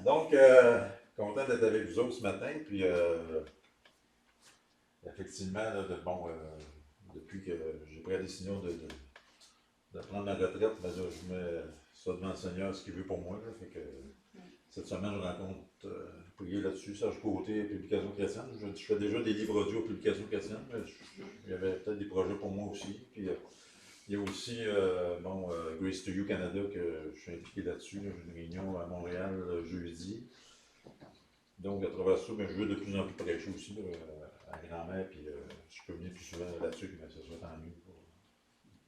Donc, content d'être avec vous autres ce matin. Puis, effectivement, là, depuis que j'ai pris la décision de prendre ma retraite, ben, là, je mets ça devant le Seigneur, ce qu'il veut pour moi. Là. Fait que, cette semaine, je rencontre, prier là-dessus, Serge Côté, Publication chrétienne. Je fais déjà des livres audio, Publication chrétienne. Mais il y avait peut-être des projets pour moi aussi. Puis, il y a aussi Grace to You Canada que je suis impliqué là-dessus. Là. J'ai une réunion à Montréal jeudi. Donc, à travers ça, ben, je veux de plus en plus prêcher aussi là, à grand-mère. Puis, si je peux venir plus souvent là-dessus, ben, ça serait tant mieux.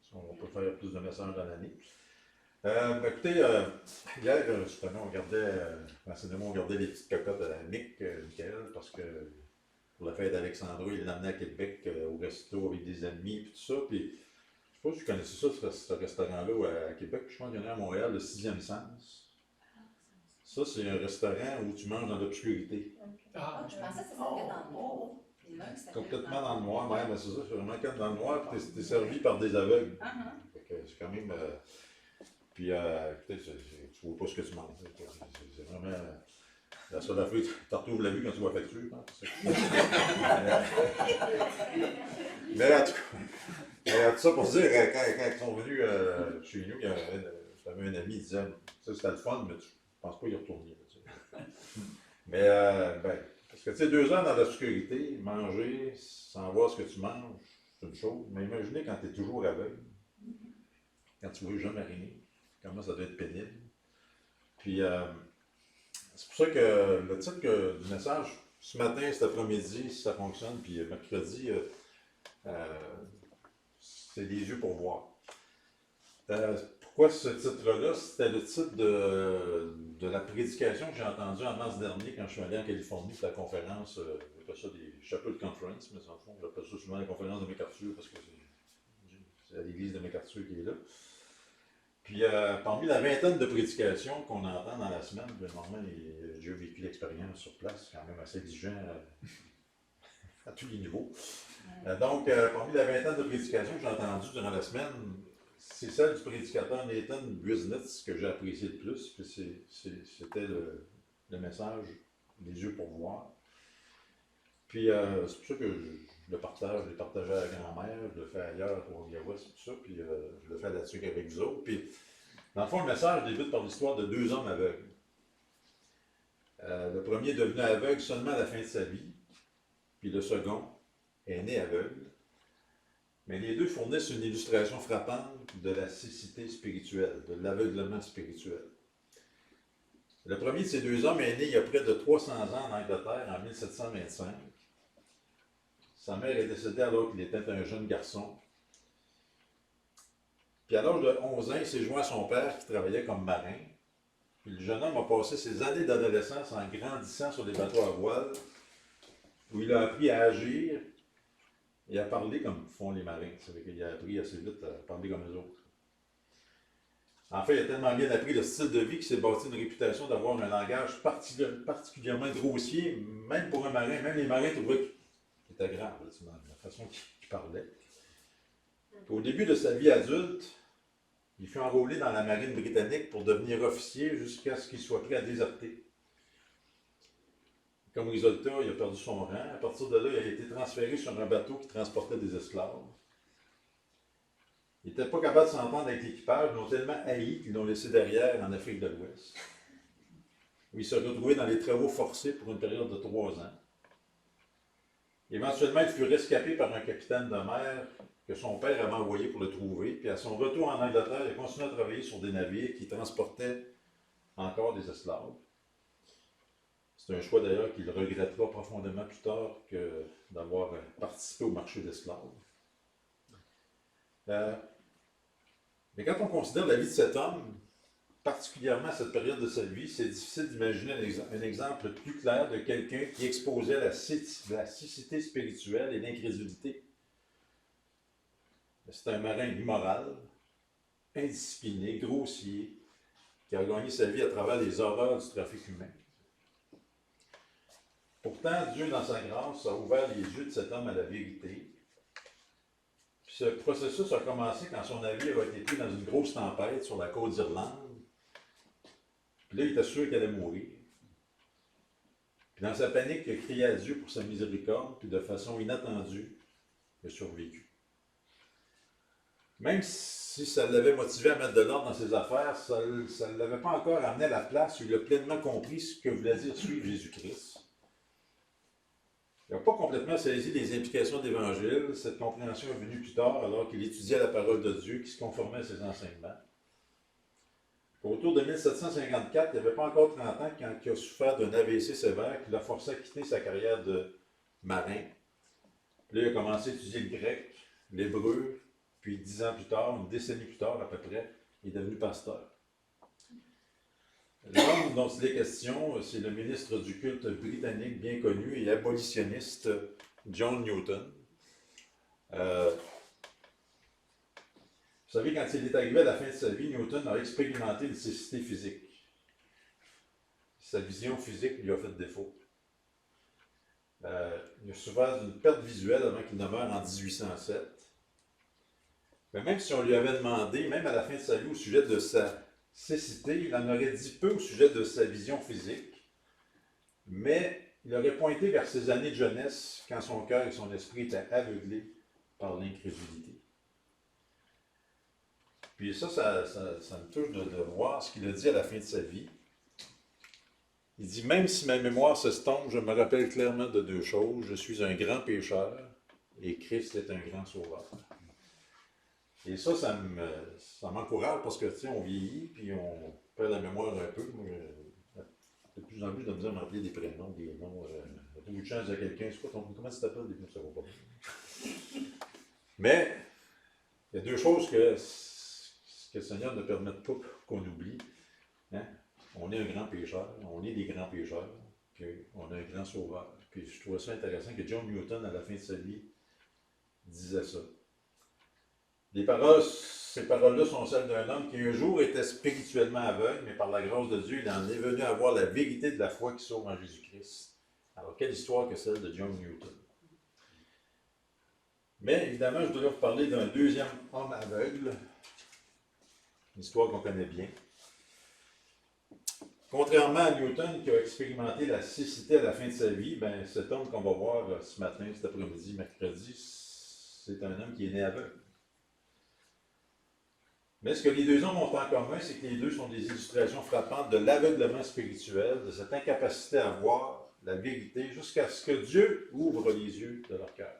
Si on peut faire plus de messages dans l'année. Écoutez, hier, justement, on regardait les petites cocottes à Michael, parce que pour la fête d'Alexandra, il l'a amené à Québec au resto avec des amis, puis tout ça. Puis, je sais pas si vous connaissez ça, ce restaurant-là à Québec, puis je pense qu'il y en a à Montréal, le Sixième Sens. Ça, c'est un restaurant où tu manges dans l'obscurité. Ah, je pensais que ça s'appelait dans le noir. Il y en a un qui s'appelle Complètement dans le noir, ouais, mais c'est ça, c'est vraiment comme dans le noir, puis t'es servi par des aveugles. Fait que c'est quand même. Puis, écoutez, tu vois pas ce que tu manges. C'est vraiment. La seule affaire, tu retrouves la vue quand tu vois la facture. Hein? Mais en tout cas, tout ça pour dire, quand ils sont venus chez nous, j'avais un ami qui disait, ça c'était le fun, mais je pense pas y retourner. Mais, parce que tu sais, 2 ans dans l'obscurité, manger sans voir ce que tu manges, c'est une chose. Mais imaginez quand tu es toujours aveugle, quand tu ne vois jamais rien, comment ça doit être pénible. Puis, c'est pour ça que le titre du message, ce matin, cet après-midi, si ça fonctionne, puis mercredi, c'est les yeux pour voir. Pourquoi ce titre-là? C'était le titre de la prédication que j'ai entendue en mars dernier quand je suis allé en Californie pour la conférence, j'appelle ça des Chapel Conference, mais en fond, j'appelle ça souvent la conférence de MacArthur parce que c'est à l'église de MacArthur qui est là. Puis parmi la vingtaine de prédications qu'on entend dans la semaine, normalement, j'ai vécu l'expérience sur place, c'est quand même assez exigeant à tous les niveaux. Donc, parmi la vingtaine de prédications que j'ai entendues durant la semaine, c'est celle du prédicateur Nathan Business que j'ai apprécié le plus. Puis c'était le message des yeux pour voir. Puis c'est pour ça que je le partage. Je l'ai partagé à la grand-mère, je le fais ailleurs pour Ogawa, c'est tout ça. Puis je le fais là-dessus avec vous autres. Puis dans le fond, le message débute par l'histoire de 2 hommes aveugles. Le premier est devenu aveugle seulement à la fin de sa vie. Puis le second est né aveugle. Mais les deux fournissent une illustration frappante de la cécité spirituelle, de l'aveuglement spirituel. Le premier de ces 2 hommes est né il y a près de 300 ans en Angleterre, en 1725. Sa mère est décédée alors qu'il était un jeune garçon. Puis à l'âge de 11 ans, il s'est joint à son père qui travaillait comme marin. Puis le jeune homme a passé ses années d'adolescence en grandissant sur les bateaux à voile, où il a appris à agir et à parler comme font les marins. C'est-à-dire qu'il a appris assez vite à parler comme les autres. En fait, il a tellement bien appris le style de vie qu'il s'est bâti une réputation d'avoir un langage particulièrement grossier, même pour un marin. Même les marins trouvaient qu'il était grave, la façon qu'il parlait. Au début de sa vie adulte, il fut enrôlé dans la marine britannique pour devenir officier jusqu'à ce qu'il soit prêt à déserter. Comme résultat, il a perdu son rang. À partir de là, il a été transféré sur un bateau qui transportait des esclaves. Il n'était pas capable de s'entendre avec l'équipage, ils l'ont tellement haï qu'ils l'ont laissé derrière en Afrique de l'Ouest, où il s'est retrouvé dans les travaux forcés pour une période de 3 ans. Éventuellement, il fut rescapé par un capitaine de mer que son père avait envoyé pour le trouver. Puis à son retour en Angleterre, il a continué à travailler sur des navires qui transportaient encore des esclaves. C'est un choix d'ailleurs qu'il regrettera profondément plus tard que d'avoir participé au marché d'esclaves. Mais quand on considère la vie de cet homme, particulièrement cette période de sa vie, c'est difficile d'imaginer un exemple plus clair de quelqu'un qui exposait la cécité spirituelle et l'incrédulité. C'est un marin immoral, indiscipliné, grossier, qui a gagné sa vie à travers les horreurs du trafic humain. Pourtant, Dieu, dans sa grâce, a ouvert les yeux de cet homme à la vérité. Puis ce processus a commencé quand son navire a été pris dans une grosse tempête sur la côte d'Irlande. Puis là, il était sûr qu'il allait mourir. Dans sa panique, il a crié à Dieu pour sa miséricorde, puis de façon inattendue, il a survécu. Même si ça l'avait motivé à mettre de l'ordre dans ses affaires, ça ne l'avait pas encore amené à la place où il a pleinement compris ce que voulait dire suivre Jésus-Christ. Il n'a pas complètement saisi les implications de l'Évangile. Cette compréhension est venue plus tard, alors qu'il étudiait la parole de Dieu, qui se conformait à ses enseignements. Autour de 1754, il n'avait pas encore 30 ans quand il a souffert d'un AVC sévère qui l'a forcé à quitter sa carrière de marin. Puis là, il a commencé à étudier le grec, l'hébreu, puis 10 ans plus tard, une décennie plus tard à peu près, il est devenu pasteur. L'homme dont il est question, c'est le ministre du culte britannique bien connu et abolitionniste John Newton. Vous savez, quand il est arrivé à la fin de sa vie, Newton a expérimenté une cécité physique. Sa vision physique lui a fait défaut. Il a souffert d'une perte visuelle avant qu'il ne meure en 1807. Mais même si on lui avait demandé, même à la fin de sa vie, au sujet de sa cécité, il en aurait dit peu au sujet de sa vision physique, mais il aurait pointé vers ses années de jeunesse quand son cœur et son esprit étaient aveuglés par l'incrédulité. Puis ça me touche de voir ce qu'il a dit à la fin de sa vie. Il dit, même si ma mémoire s'estompe, je me rappelle clairement de deux choses. Je suis un grand pécheur et Christ est un grand sauveur. Et ça m'encourage parce que, tu sais, on vieillit, puis on perd la mémoire un peu. Moi, de plus en plus, de me dire à me rappeler des prénoms, des noms. J'ai eu de chance de quelqu'un, c'est quoi comment tu t'appelles? Ça va pas. Mais, il y a deux choses que le Seigneur ne permet pas qu'on oublie. Hein? On est un grand pécheur, on est des grands pécheurs, puis on a un grand sauveur. Puis je trouvais ça intéressant que John Newton, à la fin de sa vie, disait ça. Ces paroles-là sont celles d'un homme qui un jour était spirituellement aveugle, mais par la grâce de Dieu, il en est venu à voir la vérité de la foi qui sauve en Jésus-Christ. Alors, quelle histoire que celle de John Newton. Mais évidemment, je dois vous parler d'un deuxième homme aveugle, une histoire qu'on connaît bien. Contrairement à Newton qui a expérimenté la cécité à la fin de sa vie, ben, cet homme qu'on va voir ce matin, cet après-midi, mercredi, c'est un homme qui est né aveugle. Mais ce que les deux hommes ont en commun, c'est que les deux sont des illustrations frappantes de l'aveuglement spirituel, de cette incapacité à voir la vérité jusqu'à ce que Dieu ouvre les yeux de leur cœur.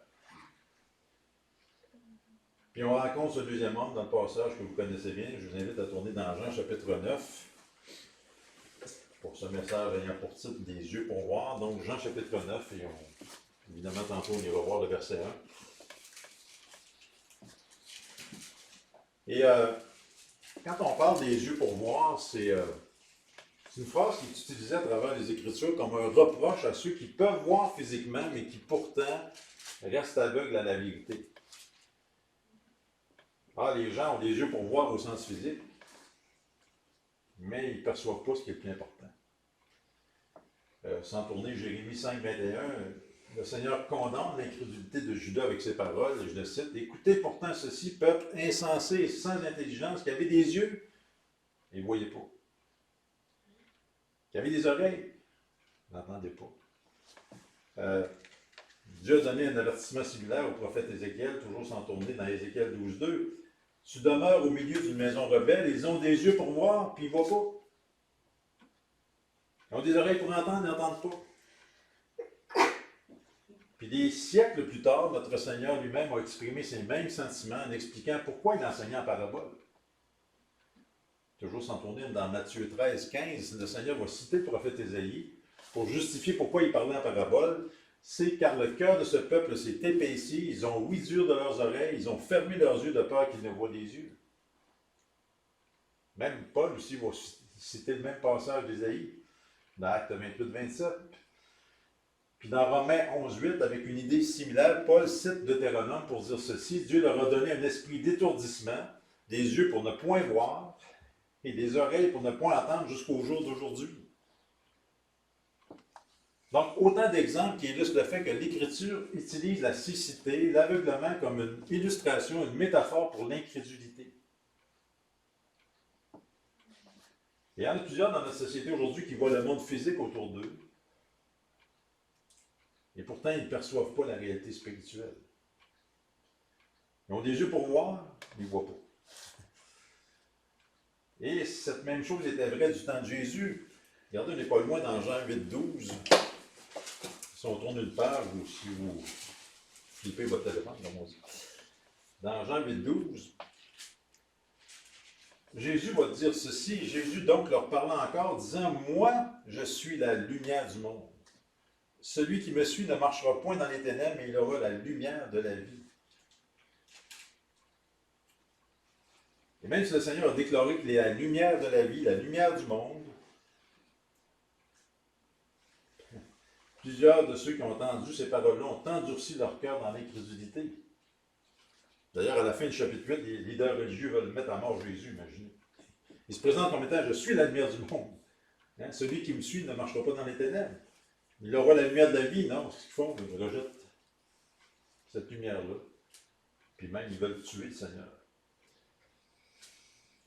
Puis on rencontre ce deuxième homme dans le passage que vous connaissez bien. Je vous invite à tourner dans Jean chapitre 9. Pour ce message ayant pour titre des yeux pour voir. Donc Jean chapitre 9, et évidemment tantôt on ira voir le verset 1. Et quand on parle des yeux pour voir, c'est une phrase qui est utilisée à travers les Écritures comme un reproche à ceux qui peuvent voir physiquement, mais qui pourtant restent aveugles à la vérité. Ah, les gens ont des yeux pour voir au sens physique, mais ils ne perçoivent pas ce qui est le plus important. Sans tourner, Jérémie 5, 21, le Seigneur condamne l'incrédulité de Judas avec ses paroles, et je le cite, « Écoutez pourtant ceci, peuple insensé et sans intelligence, qui avait des yeux et ne voyait pas, qui avait des oreilles, n'entendez pas. » Dieu a donné un avertissement similaire au prophète Ézéchiel, toujours sans tourner dans Ézéchiel 12, 2. « Tu demeures au milieu d'une maison rebelle, ils ont des yeux pour voir, puis ils ne voient pas. Ils ont des oreilles pour entendre, ils n'entendent pas. » Puis des siècles plus tard, notre Seigneur lui-même a exprimé ces mêmes sentiments en expliquant pourquoi il enseignait en parabole. Toujours sans tourner dans Matthieu 13, 15, le Seigneur va citer le prophète Ésaïe pour justifier pourquoi il parlait en parabole. C'est car le cœur de ce peuple s'est épaissi, ils ont ouï dur de leurs oreilles, ils ont fermé leurs yeux de peur qu'ils ne voient des yeux. Même Paul aussi va citer le même passage d'Ésaïe, dans Acte 28, 27. Puis dans Romains 11, 8, avec une idée similaire, Paul cite Deutéronome pour dire ceci, Dieu leur a donné un esprit d'étourdissement, des yeux pour ne point voir, et des oreilles pour ne point entendre jusqu'au jour d'aujourd'hui. Donc, autant d'exemples qui illustrent le fait que l'Écriture utilise la cécité, l'aveuglement comme une illustration, une métaphore pour l'incrédulité. Il y en a plusieurs dans notre société aujourd'hui qui voient le monde physique autour d'eux, Et pourtant, ils ne perçoivent pas la réalité spirituelle. Ils ont des yeux pour voir, mais ils ne voient pas. Et cette même chose était vraie du temps de Jésus. Regardez, on n'est pas loin dans Jean 8, 12. Si on tourne une page ou si vous flippez votre téléphone, comme on dit. Dans Jean 8, 12, Jésus va dire ceci. Jésus donc leur parlant encore, disant, moi, je suis la lumière du monde. Celui qui me suit ne marchera point dans les ténèbres, mais il aura la lumière de la vie. Et même si le Seigneur a déclaré qu'il est la lumière de la vie, la lumière du monde, plusieurs de ceux qui ont entendu ces paroles-là ont endurci leur cœur dans l'incrédulité. D'ailleurs, à la fin du chapitre 8, les leaders religieux veulent mettre à mort Jésus, imaginez. Ils se présentent comme étant « Je suis la lumière du monde. Hein? Celui qui me suit ne marchera pas dans les ténèbres. Il aura la lumière de la vie. » Non, ce qu'ils font, ils rejettent cette lumière-là. Puis même, ils veulent tuer le Seigneur.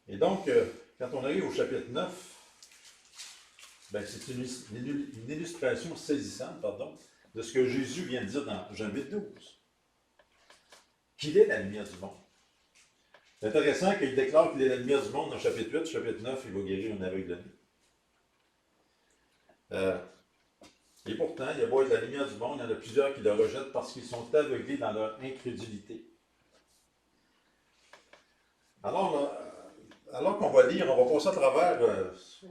Et donc, quand on arrive au chapitre 9, ben, c'est une illustration saisissante, de ce que Jésus vient de dire dans Jean 8, 12. Qu'il est la lumière du monde. C'est intéressant qu'il déclare qu'il est la lumière du monde dans le chapitre 8, chapitre 9, il va guérir un aveugle de nuit. Et pourtant, il y a beau être la lumière du monde, il y en a plusieurs qui le rejettent parce qu'ils sont aveuglés dans leur incrédulité. Alors qu'on va lire, on va passer à travers,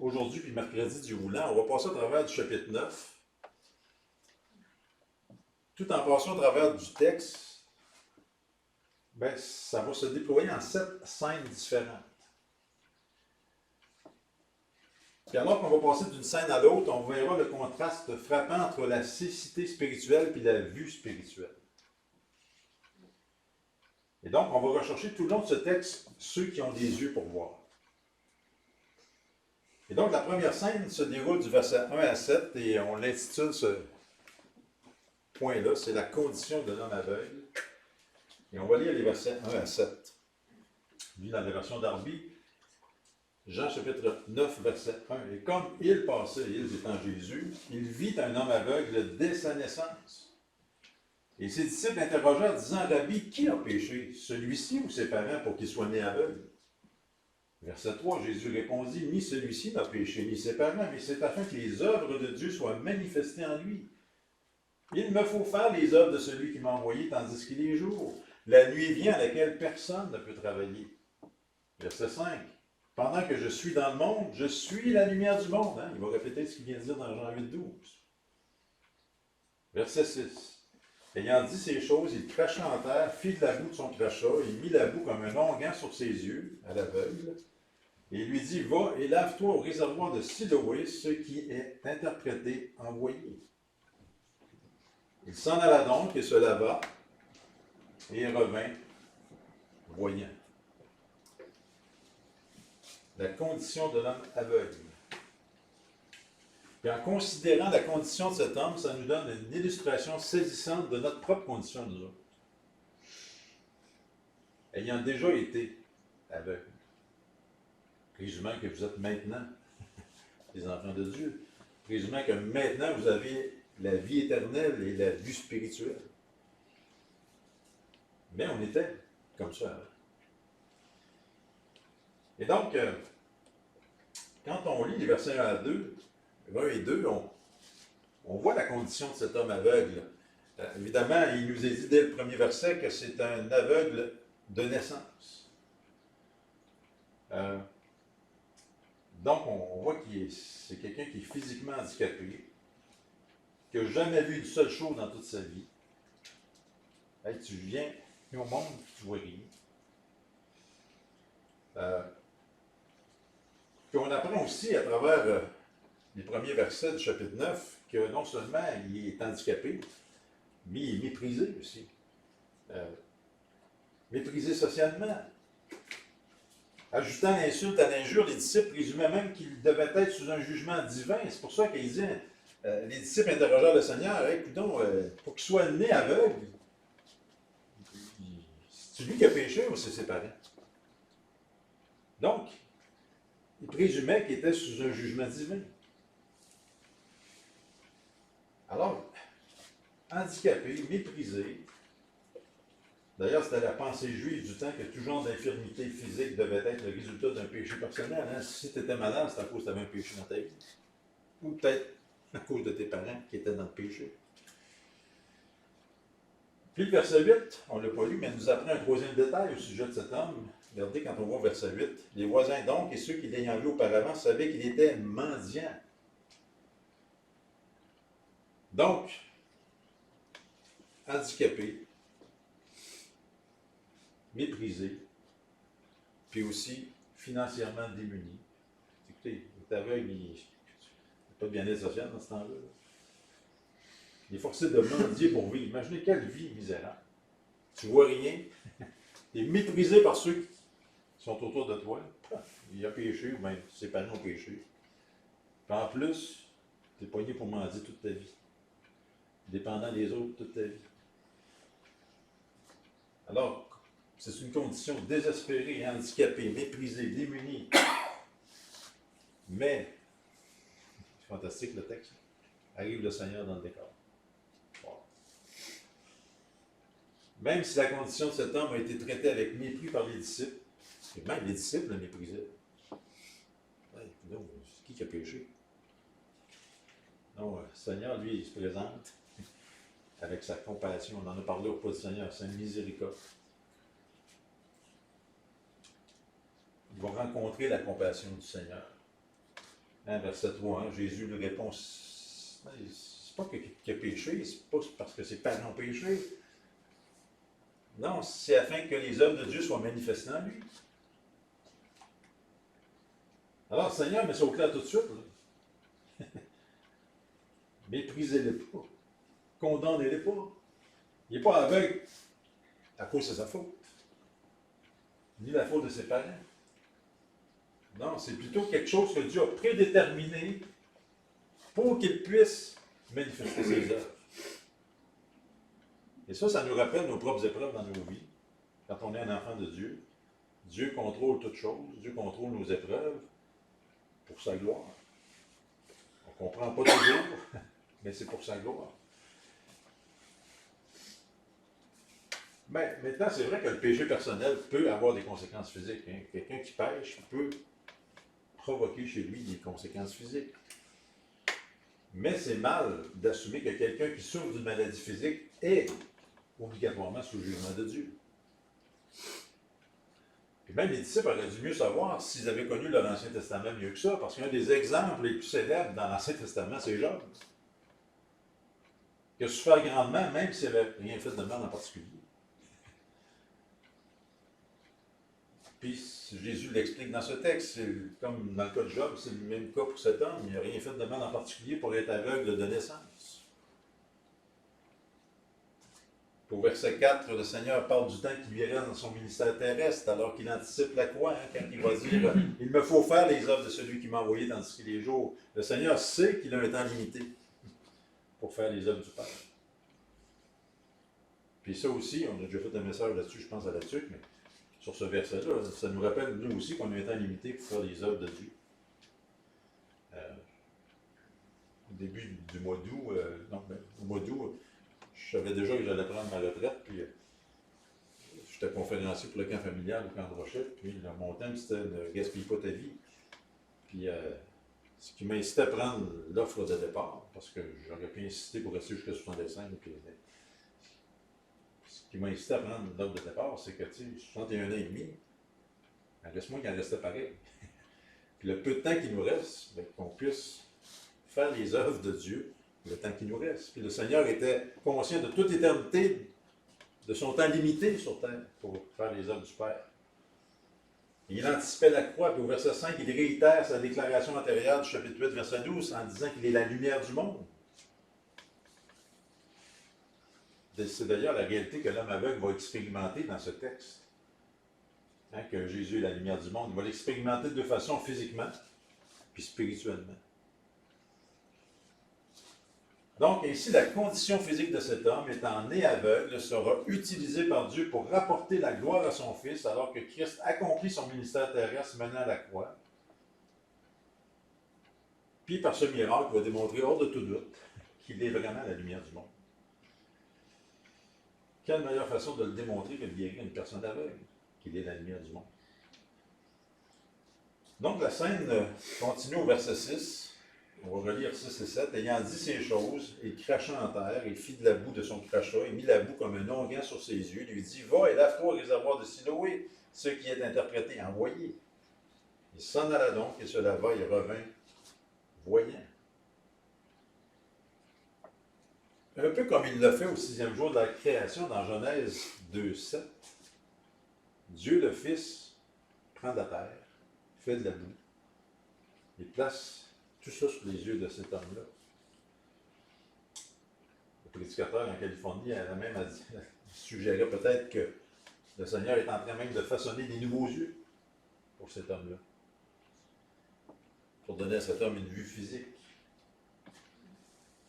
aujourd'hui puis mercredi du roulant, on va passer à travers du chapitre 9, tout en passant à travers du texte, ben, ça va se déployer en 7 scènes différentes. Puis alors qu'on va passer d'une scène à l'autre, on verra le contraste frappant entre la cécité spirituelle et la vue spirituelle. Et donc, on va rechercher tout le long de ce texte ceux qui ont des yeux pour voir. Et donc, la première scène se déroule du verset 1 à 7 et on l'intitule ce point-là, c'est la condition de l'homme aveugle. Et on va lire les versets 1 à 7. Lui, dans la version d'Arby, Jean chapitre 9, verset 1. Et comme il passait, il étant Jésus, il vit un homme aveugle dès sa naissance. Et ses disciples interrogèrent, disant, Rabbi, qui a péché, celui-ci ou ses parents, pour qu'il soit né aveugle? Verset 3, Jésus répondit, ni celui-ci n'a péché, ni ses parents, mais c'est afin que les œuvres de Dieu soient manifestées en lui. Il me faut faire les œuvres de celui qui m'a envoyé, tandis qu'il est jour. La nuit vient à laquelle personne ne peut travailler. Verset 5, pendant que je suis dans le monde, je suis la lumière du monde. Hein? Il va répéter ce qu'il vient de dire dans Jean 8, 12. Verset 6. Ayant dit ces choses, il cracha en terre, fit de la boue de son crachat, il mit la boue comme un onguent sur ses yeux, à l'aveugle, et il lui dit, va et lave-toi au réservoir de Siloé, ce qui est interprété envoyé. Il s'en alla donc et se lava, et revint voyant. La condition de l'homme aveugle. Et en considérant la condition de cet homme, ça nous donne une illustration saisissante de notre propre condition, nous autres. Ayant déjà été aveugle, présumant que vous êtes maintenant les enfants de Dieu, présumant que maintenant vous avez la vie éternelle et la vue spirituelle. Mais on était comme ça avant. Et donc, quand on lit les versets 1 à 2, 1 et 2, on voit la condition de cet homme aveugle. Évidemment, il nous est dit dès le premier verset que c'est un aveugle de naissance. Donc, on voit que c'est quelqu'un qui est physiquement handicapé, qui n'a jamais vu une seule chose dans toute sa vie. Hey, tu viens au monde, tu vois rien. Puis on apprend aussi à travers les premiers versets du chapitre 9 que non seulement il est handicapé, mais il est méprisé aussi. Méprisé socialement. Ajoutant l'insulte à l'injure, les disciples présumaient même qu'il devait être sous un jugement divin. C'est pour ça qu'ils disaient, les disciples interrogèrent le Seigneur, hey, coudonc, pour qu'il soit né aveugle, c'est lui qui a péché ou c'est ses parents? Donc, il présumait qu'il était sous un jugement divin. Alors, handicapé, méprisé. D'ailleurs, c'était la pensée juive du temps que tout genre d'infirmité physique devait être le résultat d'un péché personnel. Hein? Si tu étais malade, c'est à cause que tu avais un péché dans ta vie. Ou peut-être à cause de tes parents qui étaient dans le péché. Puis le verset 8, on ne l'a pas lu, mais il nous apprend un troisième détail au sujet de cet homme. Regardez quand on voit verset 8. Les voisins donc et ceux qui l'ayant vu auparavant savaient qu'il était mendiant. Donc, handicapé, méprisé, puis aussi financièrement démuni. Écoutez, il est aveugle, il n'y a pas de bien-être social dans ce temps-là. Il est forcé de mendier pour vivre. Imaginez quelle vie misérable. Tu vois rien. Tu es méprisé par ceux qui sont autour de toi. Il a péché, ou bien ses parents ont péché. Puis en plus, tu es pogné pour mendier toute ta vie. Dépendant des autres toute ta vie. Alors, c'est une condition désespérée, handicapée, méprisée, démunie. Mais, c'est fantastique le texte, arrive le Seigneur dans le décor. Wow. Même si la condition de cet homme a été traitée avec mépris par les disciples, et même les disciples le méprisaient. Ouais, c'est qui a péché? Non, le Seigneur, lui, il se présente avec sa compassion. On en a parlé au pas du Seigneur, sa miséricorde. Il va rencontrer la compassion du Seigneur. Hein, verset 3, hein, Jésus lui répond, c'est pas qu'il a péché, c'est pas parce que ses parents ont péché. Non, c'est afin que les œuvres de Dieu soient manifestées en lui. Alors, le Seigneur met ça au clair tout de suite. Méprisez-les pas. Condamnez-les pas. Il n'est pas aveugle à cause de sa faute, ni la faute de ses parents. Non, c'est plutôt quelque chose que Dieu a prédéterminé pour qu'il puisse manifester ses œuvres. Et ça nous rappelle nos propres épreuves dans nos vies. Quand on est un enfant de Dieu, Dieu contrôle toutes choses, Dieu contrôle nos épreuves pour sa gloire. On ne comprend pas toujours, mais c'est pour sa gloire. Mais maintenant, c'est vrai que le péché personnel peut avoir des conséquences physiques. Hein. Quelqu'un qui pêche peut provoquer chez lui des conséquences physiques. Mais c'est mal d'assumer que quelqu'un qui souffre d'une maladie physique est obligatoirement sous le jugement de Dieu. Et même les disciples auraient dû mieux savoir s'ils avaient connu l'Ancien Testament mieux que ça, parce qu'un des exemples les plus célèbres dans l'Ancien Testament, c'est Job. Qui a souffert grandement, même s'il n'avait rien fait de mal en particulier. Puis Jésus l'explique dans ce texte, comme dans le cas de Job, c'est le même cas pour cet homme, il n'a rien fait de mal en particulier pour être aveugle de naissance. Au verset 4, le Seigneur parle du temps qui lui reste dans son ministère terrestre, alors qu'il anticipe la croix, hein, quand il va dire « Il me faut faire les œuvres de celui qui m'a envoyé tandis qu'il est jour ». Le Seigneur sait qu'il a un temps limité pour faire les œuvres du Père. Puis ça aussi, on a déjà fait un message là-dessus, je pense à là-dessus, mais sur ce verset-là, ça nous rappelle, nous aussi, qu'on a un temps limité pour faire les œuvres de Dieu. Au début du mois d'août, au mois d'août, je savais déjà que j'allais prendre ma retraite, puis j'étais conférencier pour le camp familial au camp de Rochette, puis mon thème, c'était « Ne gaspille pas ta vie ». Puis ce qui m'a incité à prendre l'offre de départ, parce que j'aurais pu insister pour rester jusqu'à 65, puis ce qui m'a incité à prendre l'offre de départ, c'est que, tu sais, 61 ans et demi, il reste moins qu'il en restait pareil. Puis le peu de temps qu'il nous reste, bien, qu'on puisse faire les œuvres de Dieu, le temps qui nous reste. Puis le Seigneur était conscient de toute éternité, de son temps limité sur terre, pour faire les œuvres du Père. Il anticipait la croix, puis au verset 5, il réitère sa déclaration antérieure du chapitre 8, verset 12, en disant qu'il est la lumière du monde. C'est d'ailleurs la réalité que l'homme aveugle va expérimenter dans ce texte. Hein, que Jésus est la lumière du monde. Il va l'expérimenter de façon physiquement, puis spirituellement. Donc, ainsi, la condition physique de cet homme, étant né aveugle, sera utilisée par Dieu pour rapporter la gloire à son Fils, alors que Christ accomplit son ministère terrestre menant à la croix. Puis, par ce miracle, il va démontrer hors de tout doute qu'il est vraiment la lumière du monde. Quelle meilleure façon de le démontrer que de guérir une personne aveugle, qu'il est la lumière du monde? Donc la scène continue au verset 6. On va relire 6 et 7. Ayant dit ces choses, il cracha en terre, il fit de la boue de son crachat, et mit la boue comme un onguent sur ses yeux, lui dit, va et lave-toi au réservoir de Siloé, ce qui est interprété envoyé. Il s'en alla donc et se lava et revint voyant. Un peu comme il l'a fait au 6e jour de la création dans Genèse 2, 7. Dieu le Fils prend de la terre, fait de la boue, et place tout ça sur les yeux de cet homme-là. Le prédicateur en Californie, elle même a dit, suggérait peut-être que le Seigneur est en train même de façonner des nouveaux yeux pour cet homme-là, pour donner à cet homme une vue physique.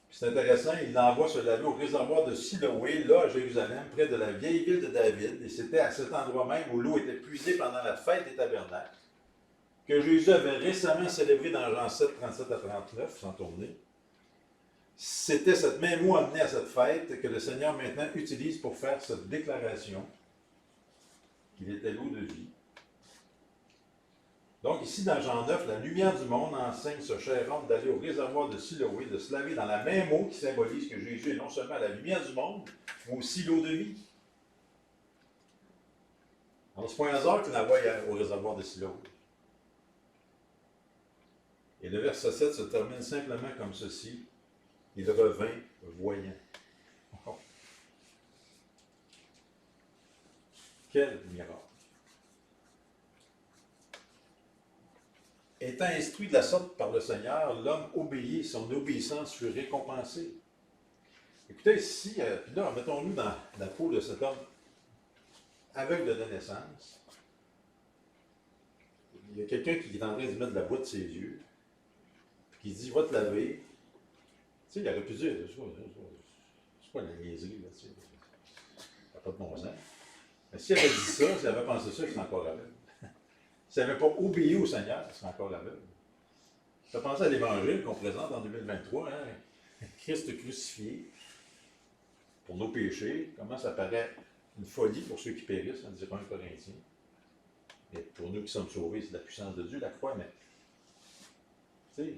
C'est intéressant, il l'envoie se laver au réservoir de Siloé, là à Jérusalem, près de la vieille ville de David, et c'était à cet endroit même où l'eau était puisée pendant la fête des tabernacles, que Jésus avait récemment célébré dans Jean 7, 37 à 39, sans tourner. C'était cette même eau amenée à cette fête que le Seigneur maintenant utilise pour faire cette déclaration qu'il était l'eau de vie. Donc ici, dans Jean 9, la lumière du monde enseigne ce cher homme d'aller au réservoir de Siloé, de se laver dans la même eau qui symbolise que Jésus est non seulement la lumière du monde, mais aussi l'eau de vie. Alors, c'est pas un hasard qu'il l'envoie au réservoir de Siloé. Et le verset 7 se termine simplement comme ceci. Il revint voyant. Oh. Quel miracle! Étant instruit de la sorte par le Seigneur, l'homme obéit, son obéissance fut récompensée. Écoutez, ici, puis là, mettons-nous dans la peau de cet homme aveugle de naissance. Il y a quelqu'un qui est en train de mettre de la boue de ses yeux, puis qui dit, va te laver. Tu sais, il aurait pu dire, c'est pas la niaiserie, là, tu sais. Ça n'a pas de bon sens. Mais s'il avait dit ça, s'il avait pensé ça, il serait encore aveugle. S'il n'avait pas obéi au Seigneur, il serait encore aveugle. Je pense à l'Évangile qu'on présente en 2023, hein? Christ crucifié pour nos péchés. Comment ça paraît une folie pour ceux qui périssent, en disant 1 Corinthiens. Et pour nous qui sommes sauvés, c'est la puissance de Dieu, la croix, mais tu sais,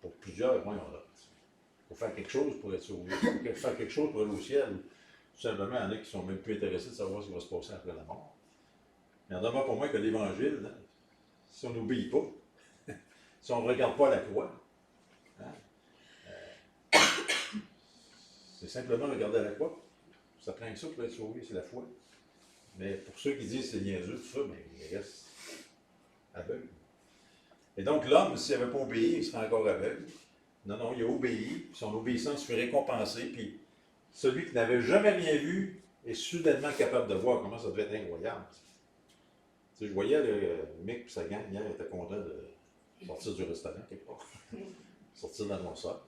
pour plusieurs, il faut faire quelque chose pour être sauvé. Il faut faire quelque chose pour aller au ciel. Tout simplement, il y en a qui sont même plus intéressés de savoir ce qui va se passer après la mort. Mais il en demeure pour moi que l'Évangile, hein, si on n'obéit pas, si on ne regarde pas la croix, hein, c'est simplement regarder la croix. Ça prend que ça pour être sauvé, c'est la foi. Mais pour ceux qui disent que c'est niaiseux, tout ça, mais il reste aveugle. Et donc l'homme, s'il n'avait pas obéi, il serait encore aveugle. Non, il a obéi, puis son obéissance fut récompensée, puis celui qui n'avait jamais rien vu est soudainement capable de voir. Comment ça devait être incroyable. Tu sais, je voyais le mec et sa gang hier, il était content de sortir du restaurant quelque part, sortir de l'atmosphère.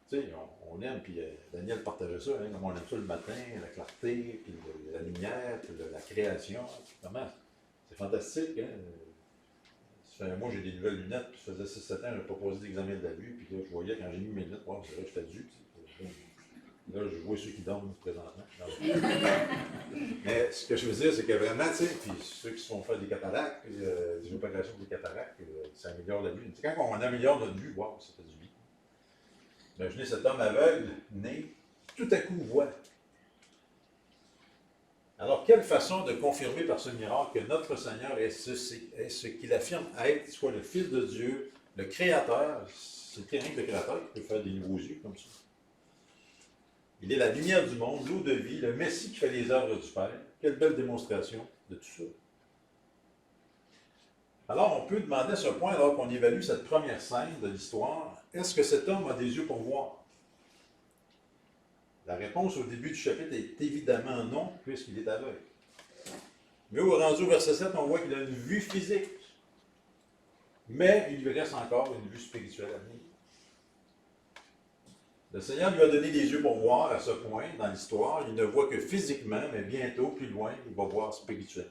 Tu sais, on aime, puis Daniel partageait ça, hein, comme on aime ça le matin, la clarté, puis la lumière, puis la création. Comment? C'est fantastique, hein? Moi, j'ai des nouvelles lunettes, puis ça faisait 6-7 ans, je n'avais pas posé d'examen de la vue, puis là, je voyais quand j'ai mis mes lunettes, wow, c'est vrai que j'étais dû. Là, je vois ceux qui dorment présentement. Mais ce que je veux dire, c'est que vraiment, tu sais, puis ceux qui se font faire des cataractes, des opérations des cataractes, ça améliore la vue. Quand on améliore notre vue, wow, ça fait du bien. Imaginez cet homme aveugle, né, tout à coup voit. Alors, quelle façon de confirmer par ce miracle que notre Seigneur est ce qu'il affirme être, soit le Fils de Dieu, le Créateur, c'est rien que le Créateur qui peut faire des nouveaux yeux comme ça. Il est la lumière du monde, l'eau de vie, le Messie qui fait les œuvres du Père. Quelle belle démonstration de tout ça. Alors, on peut demander à ce point, alors qu'on évalue cette première scène de l'histoire, est-ce que cet homme a des yeux pour voir? La réponse au début du chapitre est évidemment non, puisqu'il est aveugle. Mais au rendu au verset 7, on voit qu'il a une vue physique. Mais il lui reste encore une vue spirituelle à venir. Le Seigneur lui a donné des yeux pour voir à ce point dans l'histoire. Il ne voit que physiquement, mais bientôt, plus loin, il va voir spirituellement.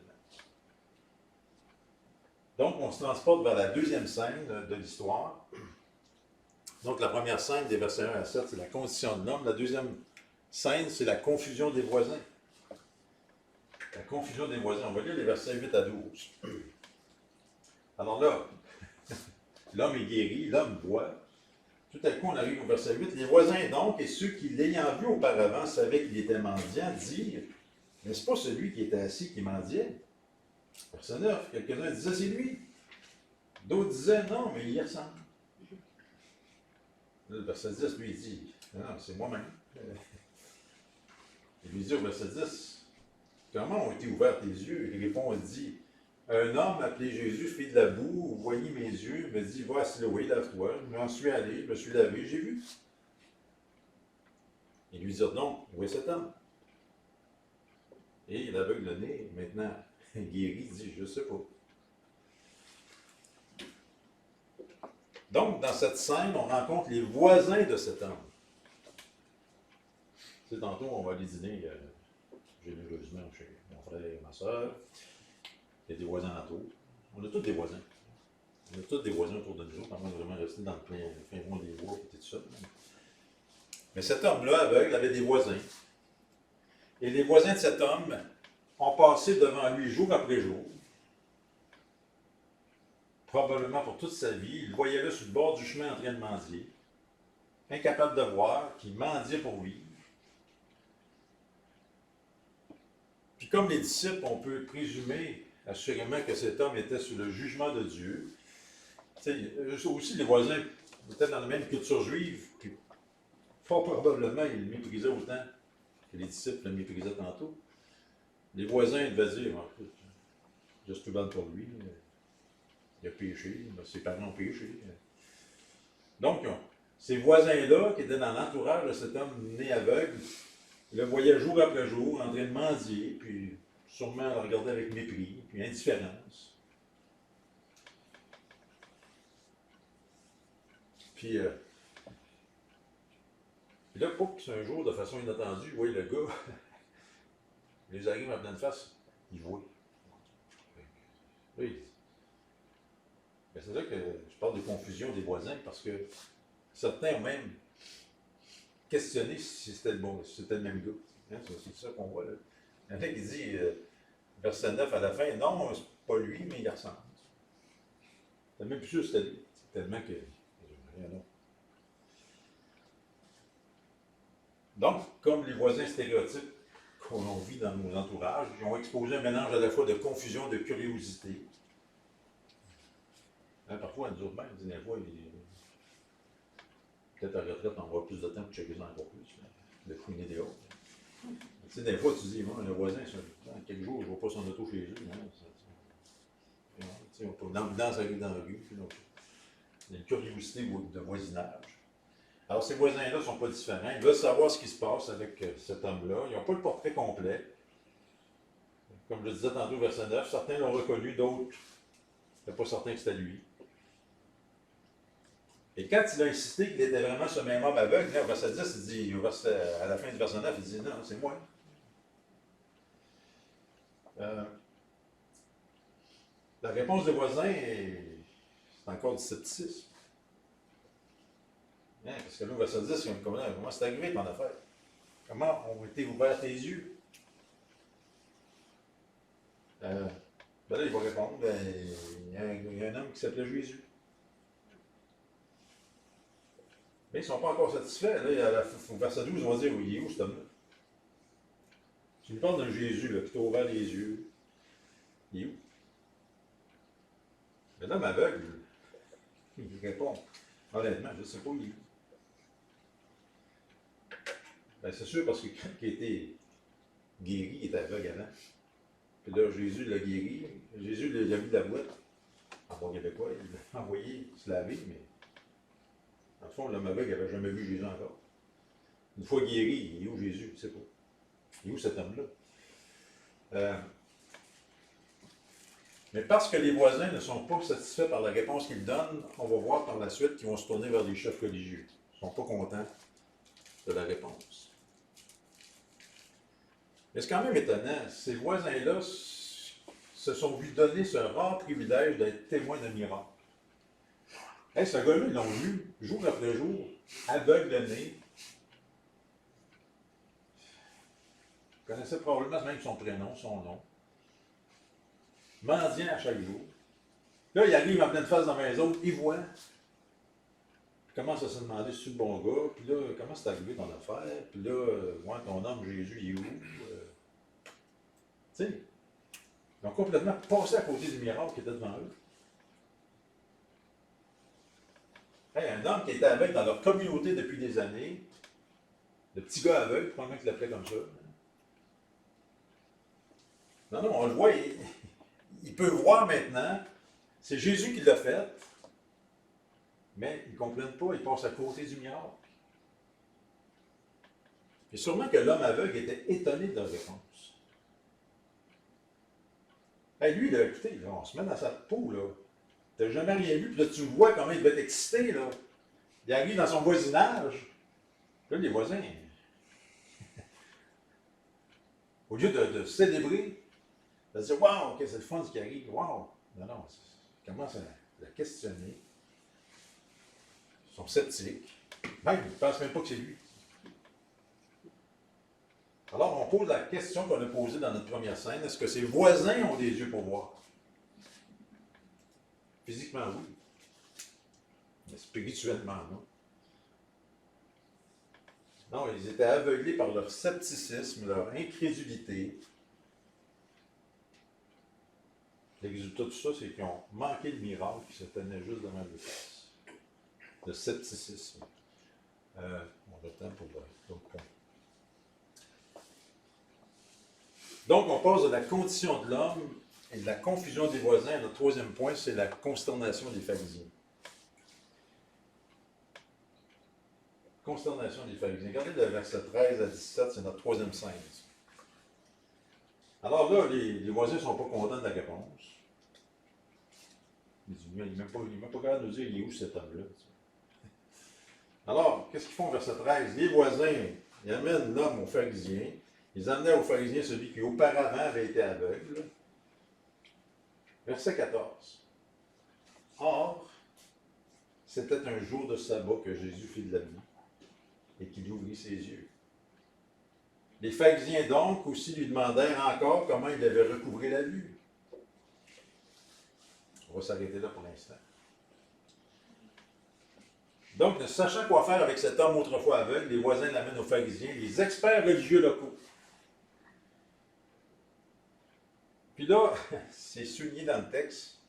Donc, on se transporte vers la deuxième scène de l'histoire. Donc, la première scène des versets 1 à 7, c'est la condition de l'homme. La deuxième scène, c'est la confusion des voisins. La confusion des voisins. On va lire les versets 8 à 12. Alors là, l'homme est guéri, l'homme voit. Tout à coup, on arrive au verset 8. Les voisins donc, et ceux qui, l'ayant vu auparavant, savaient qu'il était mendiant, dirent, n'est-ce pas celui qui était assis qui mendiait? Verset 9. Quelques-uns disaient, c'est lui. D'autres disaient, non, mais il y ressemble. Le verset 10, lui, il dit, non, c'est moi-même. Il lui dit au verset 10, comment ont été ouverts tes yeux? Il répond, il dit, un homme appelé Jésus fit de la boue, voyez mes yeux, me dit, va à Siloé, lave-toi. Je m'en suis allé, je me suis lavé, j'ai vu. Ils lui dirent donc, où est cet homme? Et l'aveugle-né, maintenant guéri, dit, je ne sais pas. Donc, dans cette scène, on rencontre les voisins de cet homme. Tu sais, tantôt, on va aller dîner généreusement chez mon frère et ma soeur. Il y a des voisins autour. On a tous des voisins. On a tous des voisins autour de nous autres, à moins de vraiment rester dans le fin fond des bois et tout ça. Mais cet homme-là, aveugle, avait des voisins. Et les voisins de cet homme ont passé devant lui jour après jour. Probablement pour toute sa vie. Il le voyait là sur le bord du chemin en train de mendier. Incapable de voir, qui mendiait pour vivre. Puis comme les disciples, on peut présumer assurément que cet homme était sous le jugement de Dieu. Aussi les voisins étaient dans la même culture juive, puis fort probablement ils le méprisaient autant que les disciples le méprisaient tantôt. Les voisins devaient dire, juste tout bon pour lui, il a péché, ses parents ont péché. Donc, ces voisins-là, qui étaient dans l'entourage de cet homme né aveugle, le voyaient jour après jour, en train de mendier, puis sûrement le regardaient avec mépris, puis indifférence. Puis là, un jour, de façon inattendue, vous voyez le gars, il les arrive en pleine face, il voit. Oui. C'est là que je parle de confusion des voisins, parce que certains ont même questionné si c'était le même gars. Hein, c'est ça qu'on voit là. Il y en a qui dit, verset 9 à la fin, non, c'est pas lui, mais il ressemble. C'est même plus sûr que c'était lui. C'est tellement que. Rien d'autre. Donc, comme les voisins stéréotypes qu'on vit dans nos entourages, ils ont exposé un mélange à la fois de confusion et de curiosité. Hein, parfois, nous autres même, des fois, peut-être à la retraite, on aura plus de temps pour checker ça encore plus, de fouiner des autres. Tu sais, des fois, tu dis, moi, le voisin, dans quelques jours, je ne vois pas son auto chez eux. Dans ça arrive dans la rue. Donc, il y a une curiosité de voisinage. Alors, ces voisins-là ne sont pas différents. Ils veulent savoir ce qui se passe avec cet homme-là. Ils n'ont pas le portrait complet. Comme je le disais tantôt, verset 9, certains l'ont reconnu, d'autres n'étaient pas certains que c'était lui. Et quand il a insisté qu'il était vraiment ce même homme aveugle, là, au verset 10, il dit, à la fin du verset 9, il dit, non, c'est moi. La réponse des voisins, c'est encore du scepticisme. Hein, parce que là, au verset 10, comment c'est arrivé ton affaire? Comment ont été ouverts tes yeux? Ben là, il va répondre, il y a un homme qui s'appelait Jésus. Mais ils ne sont pas encore satisfaits. Là, au verset 12, on va dire, il est où cet homme-là? Tu nous parles d'un Jésus là, qui t'a ouvert les yeux. Il est où? Mais l'homme aveugle, il répond, honnêtement, je ne sais pas où il est. Ben, c'est sûr parce que quand il a été guéri, il était aveugle avant. Puis là, Jésus l'a guéri. Jésus l'a mis de la boîte. En bon québécois, il l'a envoyé se laver, mais en fond, l'homme aveugle n'avait jamais vu Jésus encore. Une fois guéri, il est où Jésus? Je ne sais pas. Il est où cet homme-là? Mais parce que les voisins ne sont pas satisfaits par la réponse qu'ils donnent, on va voir par la suite qu'ils vont se tourner vers les chefs religieux. Ils ne sont pas contents de la réponse. Mais c'est quand même étonnant, ces voisins-là se sont vus donner ce rare privilège d'être témoins d'un miracle. Hey, ce gars-là, ils l'ont vu, jour après jour, aveugle-né, connaissait probablement même son prénom, son nom. Mendiant à chaque jour. Là, il arrive en pleine face dans la maison, il voit. Il commence à se demander si c'est le bon gars. Puis là, comment c'est arrivé dans l'affaire? Puis là, ouais, ton homme Jésus, il est où? Tu sais, ils ont complètement passé à côté du miracle qui était devant eux. Hey, un homme qui était aveugle dans leur communauté depuis des années, le petit gars aveugle, probablement qu'il l'appelait comme ça. Non, non, on le voit, il peut voir maintenant. C'est Jésus qui l'a fait, mais ils ne comprennent pas, ils passent à côté du miracle. Et sûrement que l'homme aveugle était étonné de leur réponse. Hey, lui, là, écoutez, là, on se met dans sa peau, là. Tu n'as jamais rien vu, puis là, tu vois comment il devait être excité, là. Il arrive dans son voisinage. Là, les voisins, au lieu de célébrer, de dire, waouh, c'est le fun ce qui arrive, waouh. Non, non, ils commencent à la questionner. Ils sont sceptiques. Même, ils ne pensent même pas que c'est lui. Alors, on pose la question qu'on a posée dans notre première scène. Est-ce que ses voisins ont des yeux pour voir? Physiquement, oui. Mais spirituellement, non. Non, ils étaient aveuglés par leur scepticisme, leur incrédulité. Le résultat de tout ça, c'est qu'ils ont manqué le miracle qui se tenait juste devant le face. Le scepticisme. On a le temps pour d'autres points. Donc, on passe de la condition de l'homme et de la confusion des voisins. Le troisième point, c'est la consternation des pharisiens. Consternation des pharisiens. Regardez le verset 13 à 17, c'est notre troisième scène. Alors là, les voisins ne sont pas contents de la réponse. Ils disent, il n'est même pas capable de nous dire, il est où cet homme-là? Alors, qu'est-ce qu'ils font au verset 13? Les voisins, ils amènent l'homme aux pharisiens. Ils amenaient aux pharisiens celui qui auparavant avait été aveugle. Verset 14. Or, c'était un jour de sabbat que Jésus fit de la vie et qu'il ouvrit ses yeux. Les pharisiens donc aussi lui demandèrent encore comment il avait recouvré la vue. On va s'arrêter là pour l'instant. Donc, ne sachant quoi faire avec cet homme autrefois aveugle, les voisins l'amènent aux pharisiens, les experts religieux locaux. Puis là, c'est souligné dans le texte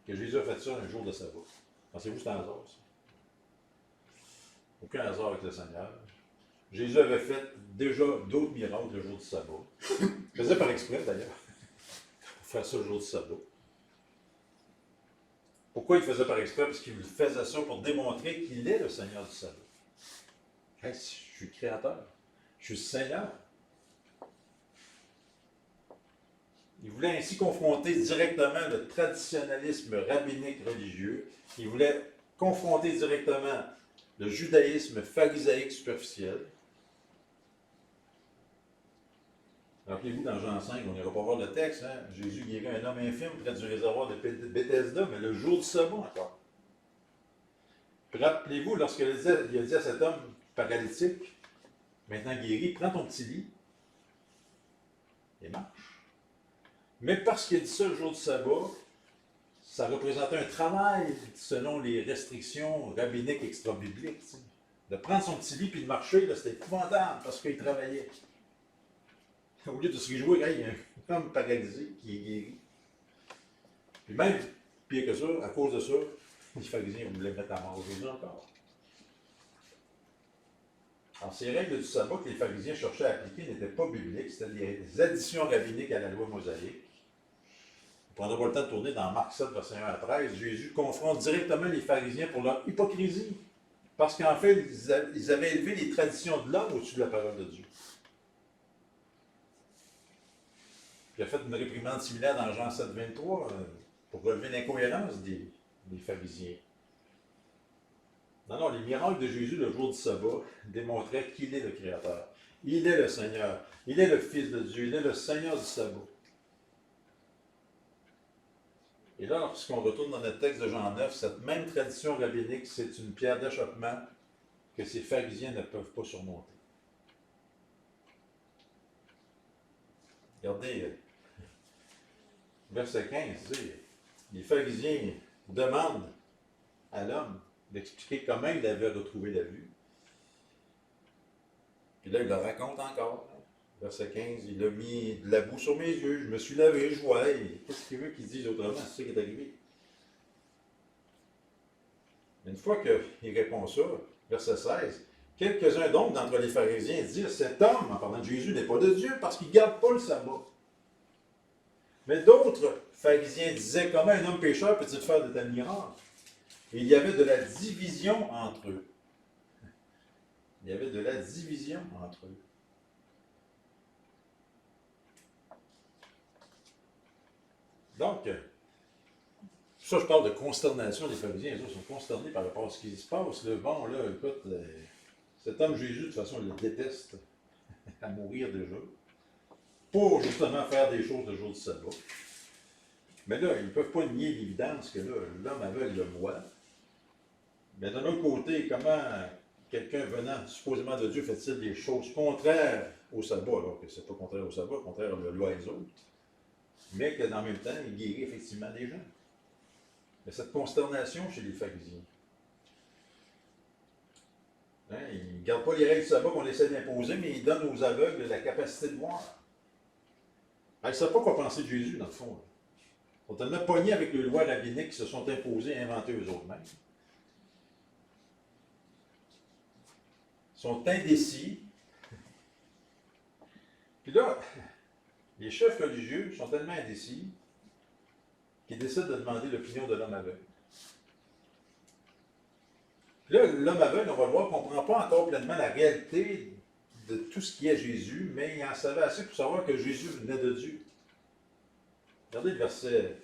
que Jésus a fait ça un jour de sabbat. Pensez-vous que c'est un hasard, ça? Aucun hasard avec le Seigneur. Jésus avait fait déjà d'autres miracles le jour du sabbat. Il faisait par exprès, d'ailleurs, pour faire ça le jour du sabbat. Pourquoi il faisait par exprès? Parce qu'il faisait ça pour démontrer qu'il est le Seigneur du sabbat. Hey, je suis créateur. Je suis Seigneur. Il voulait ainsi confronter directement le traditionnalisme rabbinique religieux. Il voulait confronter directement le judaïsme pharisaïque superficiel. Rappelez-vous, dans Jean 5, on n'ira pas voir le texte, hein? Jésus guérit un homme infirme près du réservoir de Bethesda, mais le jour du sabbat encore. Puis rappelez-vous, lorsqu'il a dit à cet homme paralytique, maintenant guéri, prends ton petit lit et marche. Mais parce qu'il a dit ça le jour du sabbat, ça représentait un travail selon les restrictions rabbiniques extra-bibliques. De prendre son petit lit et de marcher, c'était épouvantable parce qu'il travaillait. Au lieu de se réjouir, il y a un homme paralysé qui est guéri. Puis même, pire que ça, à cause de ça, les pharisiens voulaient mettre à mort Jésus encore. Alors, ces règles du sabbat que les pharisiens cherchaient à appliquer n'étaient pas bibliques, c'était des additions rabbiniques à la loi mosaïque. On ne prendra pas le temps de tourner dans Marc 7, verset 1 à 13. Jésus confronte directement les pharisiens pour leur hypocrisie. Parce qu'en fait, ils avaient élevé les traditions de l'homme au-dessus de la parole de Dieu. Il a fait une réprimande similaire dans Jean 7, 23 pour relever l'incohérence des pharisiens. Non, non, les miracles de Jésus le jour du sabbat démontraient qu'il est le Créateur. Il est le Seigneur. Il est le Fils de Dieu. Il est le Seigneur du sabbat. Et là, lorsqu'on retourne dans notre texte de Jean 9, cette même tradition rabbinique, c'est une pierre d'achoppement que ces pharisiens ne peuvent pas surmonter. Regardez, verset 15, les pharisiens demandent à l'homme d'expliquer comment il avait retrouvé la vue. Puis là, il le raconte encore. Verset 15, il a mis de la boue sur mes yeux, je me suis lavé, je vois. Qu'est-ce qu'il veut qu'il dise autrement? C'est ça qui est arrivé. Une fois qu'il répond ça, verset 16, quelques-uns donc d'entre les pharisiens dirent, cet homme, en parlant de Jésus, n'est pas de Dieu parce qu'il ne garde pas le sabbat. Mais d'autres pharisiens disaient, comment un homme pécheur peut-il faire de tels miracles? Et il y avait de la division entre eux. Il y avait de la division entre eux. Donc, ça, je parle de consternation des pharisiens. Les autres sont consternés par rapport à ce qui se passe. Là. Bon, là, écoute, cet homme Jésus, de toute façon, il le déteste à mourir déjà. Pour justement faire des choses le jour du sabbat. Mais là, ils ne peuvent pas nier l'évidence que là, l'homme aveugle le voit. Mais d'un autre côté, comment quelqu'un venant supposément de Dieu fait-il des choses contraires au sabbat, alors que c'est pas contraire au sabbat, contraire à la loi et les autres, mais qu'en même temps, il guérit effectivement des gens. Il y a cette consternation chez les pharisiens. Hein, ils ne gardent pas les règles du sabbat qu'on essaie d'imposer, mais ils donnent aux aveugles la capacité de voir. Ils ne savent pas quoi penser de Jésus, dans le fond. Ils sont tellement pognés avec les lois rabbiniques qui se sont imposées et inventées eux-mêmes. Ils sont indécis. Puis là, les chefs religieux sont tellement indécis qu'ils décident de demander l'opinion de l'homme aveugle. Puis là, l'homme aveugle, on va le voir, ne comprend pas encore pleinement la réalité de tout ce qui est Jésus, mais il en savait assez pour savoir que Jésus venait de Dieu. Regardez le verset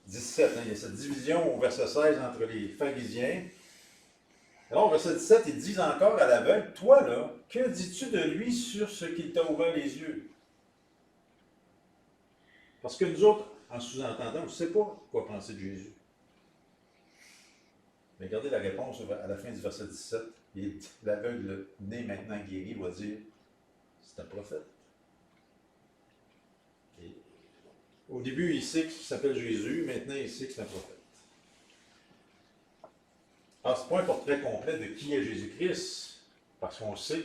17, il y a cette division au verset 16 entre les pharisiens. Alors, au verset 17, ils disent encore à l'aveugle, toi là, que dis-tu de lui sur ce qu'il t'a ouvert les yeux? Parce que nous autres, en sous-entendant, on ne sait pas quoi penser de Jésus. Mais regardez la réponse à la fin du verset 17. L'aveugle né maintenant guéri doit dire, c'est un prophète. Et au début, il sait qu'il s'appelle Jésus, maintenant il sait que c'est un prophète. Alors, ce n'est pas un portrait complet de qui est Jésus-Christ, parce qu'on sait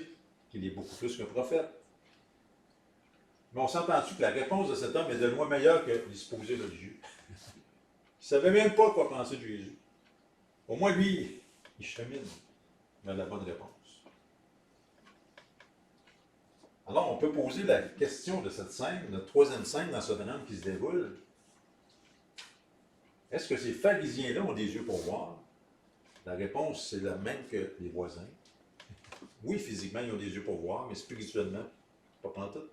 qu'il est beaucoup plus qu'un prophète. Mais on s'entend-tu que la réponse de cet homme est de loin meilleure que les supposés religieux. Il ne savait même pas quoi penser de Jésus. Au moins, lui, il chemine vers la bonne réponse. Alors, on peut poser la question de cette scène, notre troisième scène dans ce drame qui se déroule. Est-ce que ces pharisiens-là ont des yeux pour voir? La réponse, c'est la même que les voisins. Oui, physiquement, ils ont des yeux pour voir, mais spirituellement, pas pantoute.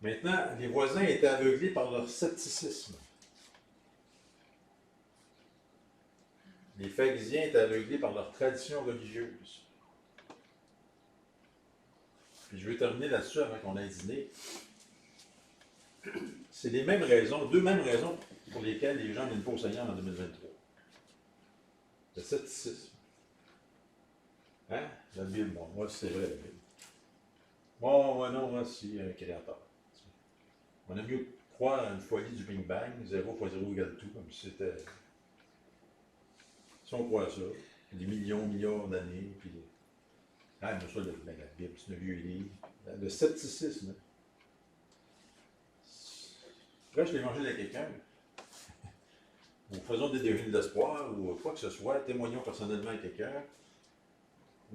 Maintenant, les voisins étaient aveuglés par leur scepticisme. Les pharisiens étaient aveuglés par leur tradition religieuse. Puis je vais terminer là-dessus avant qu'on aille dîner. C'est les mêmes raisons, deux mêmes raisons pour lesquelles les gens viennent pas au Seigneur en 2023. Le scepticisme. Hein? La Bible, moi c'est vrai la Bible. Moi non, moi c'est un créateur. On a mieux croire à une folie du Big Bang, 0 fois 0 égale tout, comme si c'était... Si on croit à ça, des milliards d'années, puis... Ah, mais ça, la Bible, c'est un vieux livre. Le scepticisme. Prêche l'évangile à quelqu'un. Ou faisons des devines d'espoir, ou quoi que ce soit, témoignons personnellement à quelqu'un,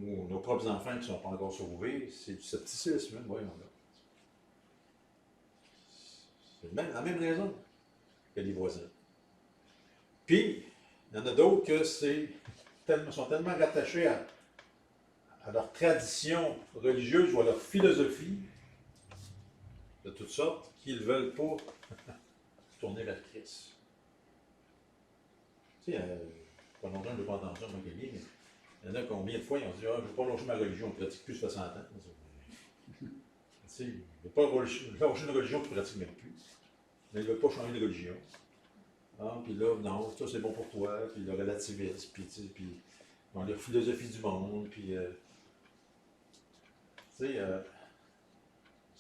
ou nos propres enfants qui ne sont pas encore sauvés, c'est du scepticisme, hein, voyons là. C'est la même raison que les voisins. Puis, il y en a d'autres que sont tellement rattachés à leur tradition religieuse ou à leur philosophie de toutes sortes qu'ils ne veulent pas tourner vers Christ. Tu sais, pas longtemps, je n'ai pas entendu ça, moi, mais il y en a combien de fois, ils ont dit, ah, je ne veux pas lâcher ma religion, on ne pratique plus, ça fait 100 ans. Tu sais, il ne veut pas lâcher une religion qu'il ne pratique même plus. Mais il ne veut pas changer de religion. Ah, puis là, non, ça c'est bon pour toi, puis le relativisme, puis bon, la philosophie du monde, puis tu sais,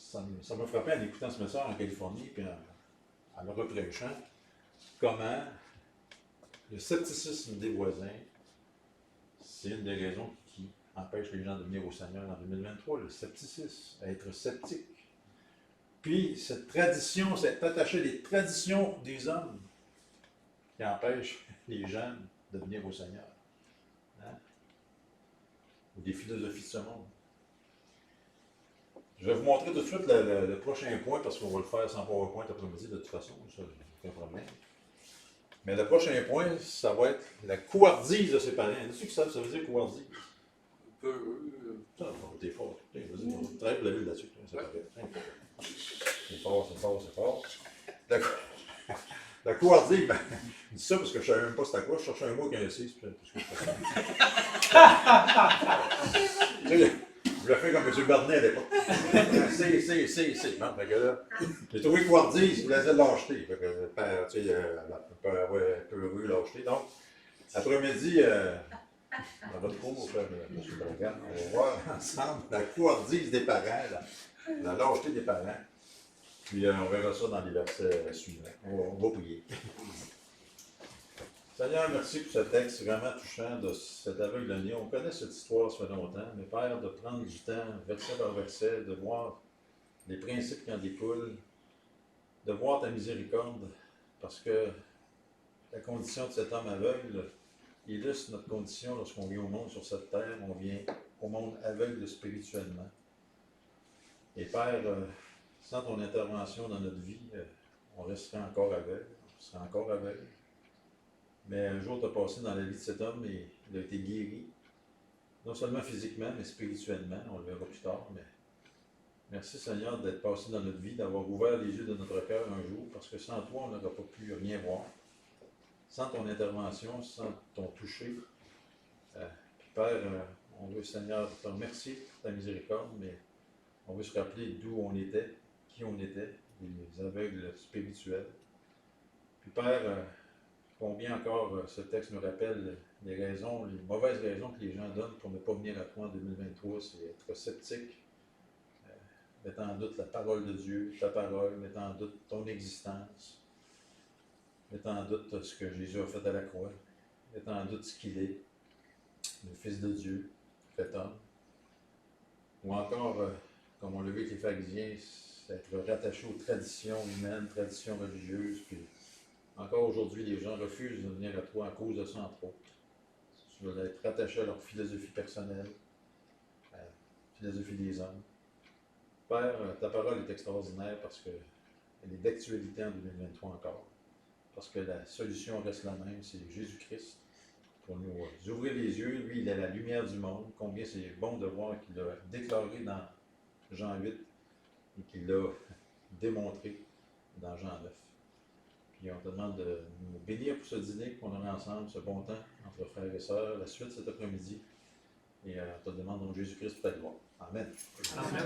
ça m'a frappé en écoutant ce message en Californie, puis en le reprêchant, comment le scepticisme des voisins, c'est une des raisons qui empêche les gens de venir au Seigneur en 2023, le scepticisme, être sceptique. Puis cette tradition, c'est attaché des traditions des hommes qui empêchent les gens de venir au Seigneur. Hein? Ou des philosophies de ce monde. Je vais vous montrer tout de suite le prochain point, parce qu'on va le faire sans PowerPoint après-midi de toute façon, ça, j'ai aucun problème. Mais le prochain point, ça va être la couardise de ses parents. Est-ce que ça veut dire couardise? Ça, t'es fort. Vas-y, on travaille la ville là-dessus. C'est parfait. C'est fort, c'est fort, c'est fort. La couardise, ben, je dis ça parce que je ne savais même pas c'était quoi. Je cherchais un mot qui a un 6. Je le fais comme M. Barnet à l'époque. C'est. Bon, fait que là, j'ai trouvé couardise, je voulais dire lâcheté. Fait que, tu sais, peureux, lâcheté. Donc, après-midi, dans votre cours, M. Bragan, on va voir ensemble la couardise des parents, la lâcheté des parents. Puis on verra ça dans les versets suivants. On va prier. Seigneur, merci pour ce texte vraiment touchant de cet aveugle-né. On connaît cette histoire, ça fait longtemps, mais Père, de prendre du temps, verset par verset, de voir les principes qui en découlent, de voir ta miséricorde, parce que la condition de cet homme aveugle illustre notre condition lorsqu'on vient au monde sur cette terre, on vient au monde aveugle spirituellement. Et Père, sans ton intervention dans notre vie, on resterait encore aveugle, on serait encore aveugle. Mais un jour, tu as passé dans la vie de cet homme et il a été guéri, non seulement physiquement, mais spirituellement. On le verra plus tard. Mais merci Seigneur d'être passé dans notre vie, d'avoir ouvert les yeux de notre cœur un jour, parce que sans toi, on n'aurait pas pu rien voir. Sans ton intervention, sans ton toucher. Puis Père, on veut Seigneur te remercier pour ta miséricorde, mais on veut se rappeler d'où on était, qui on était, les aveugles spirituels. Puis Père, combien encore ce texte nous rappelle les raisons, les mauvaises raisons que les gens donnent pour ne pas venir à toi en 2023, c'est être sceptique, mettre en doute la parole de Dieu, ta parole, mettre en doute ton existence, mettre en doute ce que Jésus a fait à la croix, mettre en doute ce qu'il est, le Fils de Dieu, fait homme. Ou encore, comme on l'a vu avec les pharisiens, c'est être rattaché aux traditions humaines, traditions religieuses, puis encore aujourd'hui, les gens refusent de venir à toi à cause de ça, entre autres. Tu veux être rattaché à leur philosophie personnelle, à la philosophie des hommes. Père, ta parole est extraordinaire parce qu'elle est d'actualité en 2023 encore. Parce que la solution reste la même, c'est Jésus-Christ. Pour nous ouvrir les yeux, lui, il est la lumière du monde. Combien c'est bon de voir qu'il l'a déclaré dans Jean 8 et qu'il l'a démontré dans Jean 9. Puis on te demande de nous bénir pour ce dîner qu'on aura ensemble, ce bon temps entre frères et sœurs, la suite cet après-midi. Et on te demande donc Jésus-Christ pour ta gloire. Amen. Amen.